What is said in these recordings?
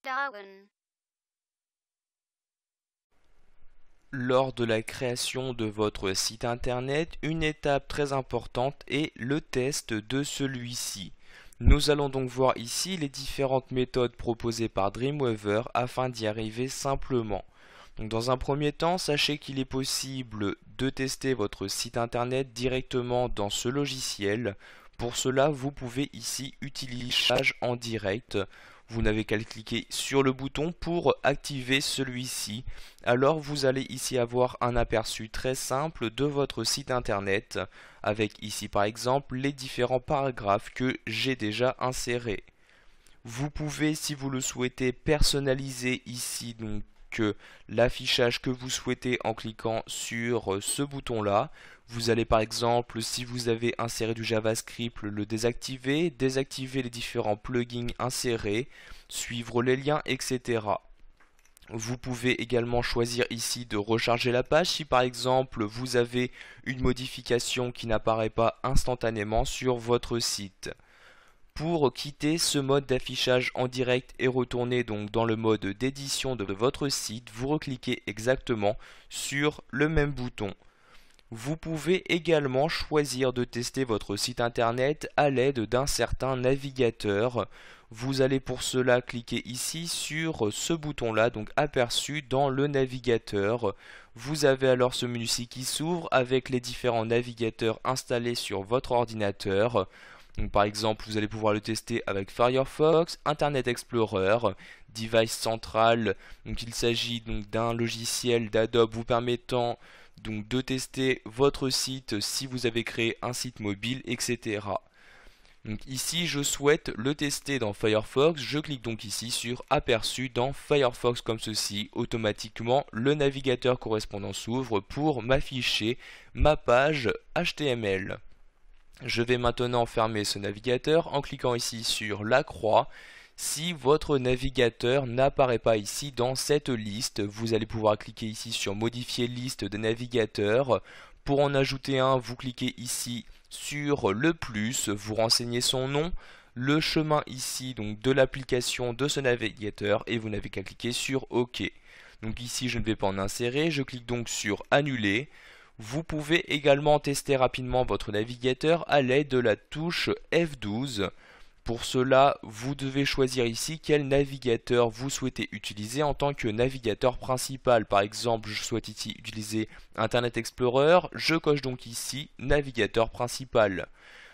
Darwin. Lors de la création de votre site internet, une étape très importante est le test de celui-ci. Nous allons donc voir ici les différentes méthodes proposées par Dreamweaver afin d'y arriver simplement. Donc dans un premier temps, sachez qu'il est possible de tester votre site internet directement dans ce logiciel. Pour cela, vous pouvez ici utiliser l'affichage en direct. Vous n'avez qu'à cliquer sur le bouton pour activer celui-ci. Alors vous allez ici avoir un aperçu très simple de votre site internet avec ici par exemple les différents paragraphes que j'ai déjà insérés. Vous pouvez, si vous le souhaitez, personnaliser ici donc l'affichage que vous souhaitez en cliquant sur ce bouton là. Vous allez par exemple, si vous avez inséré du JavaScript, le désactiver, désactiver les différents plugins insérés, suivre les liens, etc. Vous pouvez également choisir ici de recharger la page si par exemple vous avez une modification qui n'apparaît pas instantanément sur votre site. Pour quitter ce mode d'affichage en direct et retourner donc dans le mode d'édition de votre site, vous recliquez exactement sur le même bouton. Vous pouvez également choisir de tester votre site internet à l'aide d'un certain navigateur. Vous allez pour cela cliquer ici sur ce bouton là, donc aperçu dans le navigateur. Vous avez alors ce menu-ci qui s'ouvre avec les différents navigateurs installés sur votre ordinateur. Donc, par exemple, vous allez pouvoir le tester avec Firefox, Internet Explorer, Device Central. Donc, il s'agit donc d'un logiciel d'Adobe vous permettant donc de tester votre site si vous avez créé un site mobile, etc. Donc ici, je souhaite le tester dans Firefox. Je clique donc ici sur Aperçu dans Firefox comme ceci. Automatiquement, le navigateur correspondant s'ouvre pour m'afficher ma page HTML. Je vais maintenant fermer ce navigateur en cliquant ici sur la croix. Si votre navigateur n'apparaît pas ici dans cette liste, vous allez pouvoir cliquer ici sur modifier liste de navigateurs. Pour en ajouter un, vous cliquez ici sur le plus, vous renseignez son nom, le chemin ici donc de l'application de ce navigateur et vous n'avez qu'à cliquer sur OK. Donc ici je ne vais pas en insérer, je clique donc sur annuler. Vous pouvez également tester rapidement votre navigateur à l'aide de la touche F12. Pour cela, vous devez choisir ici quel navigateur vous souhaitez utiliser en tant que navigateur principal. Par exemple, je souhaite ici utiliser Internet Explorer. Je coche donc ici navigateur principal.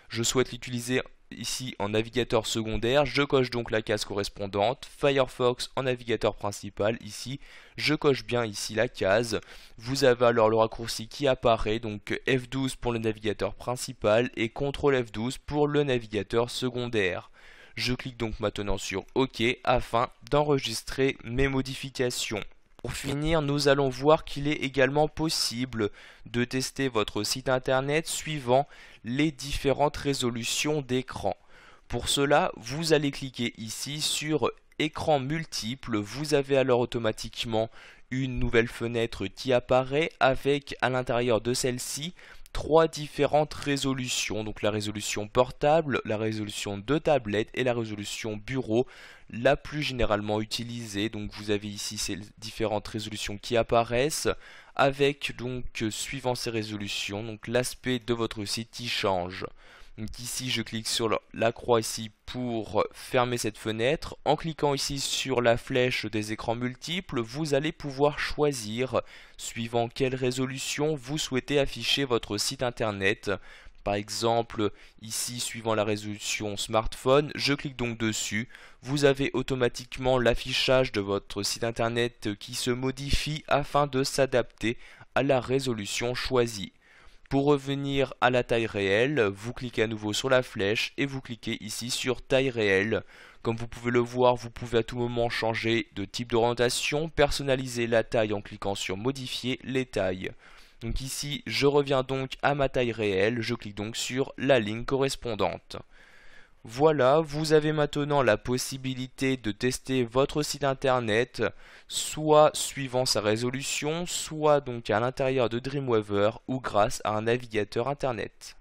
Je souhaite l'utiliser ici en navigateur secondaire, je coche donc la case correspondante, Firefox en navigateur principal, ici, je coche bien ici la case, vous avez alors le raccourci qui apparaît, donc F12 pour le navigateur principal et CTRL F12 pour le navigateur secondaire. Je clique donc maintenant sur OK afin d'enregistrer mes modifications. Pour finir, nous allons voir qu'il est également possible de tester votre site internet suivant les différentes résolutions d'écran. Pour cela, vous allez cliquer ici sur écran multiple. Vous avez alors automatiquement une nouvelle fenêtre qui apparaît avec à l'intérieur de celle-ci trois différentes résolutions, donc la résolution portable, la résolution de tablette et la résolution bureau, la plus généralement utilisée. Donc vous avez ici ces différentes résolutions qui apparaissent avec donc suivant ces résolutions, donc l'aspect de votre site qui change. Donc ici je clique sur la croix ici pour fermer cette fenêtre. En cliquant ici sur la flèche des écrans multiples, vous allez pouvoir choisir suivant quelle résolution vous souhaitez afficher votre site internet. Par exemple, ici, suivant la résolution smartphone, je clique donc dessus. Vous avez automatiquement l'affichage de votre site internet qui se modifie afin de s'adapter à la résolution choisie. Pour revenir à la taille réelle, vous cliquez à nouveau sur la flèche et vous cliquez ici sur taille réelle. Comme vous pouvez le voir, vous pouvez à tout moment changer de type d'orientation, personnaliser la taille en cliquant sur modifier les tailles. Donc ici, je reviens donc à ma taille réelle, je clique donc sur la ligne correspondante. Voilà, vous avez maintenant la possibilité de tester votre site internet, soit suivant sa résolution, soit donc à l'intérieur de Dreamweaver ou grâce à un navigateur internet.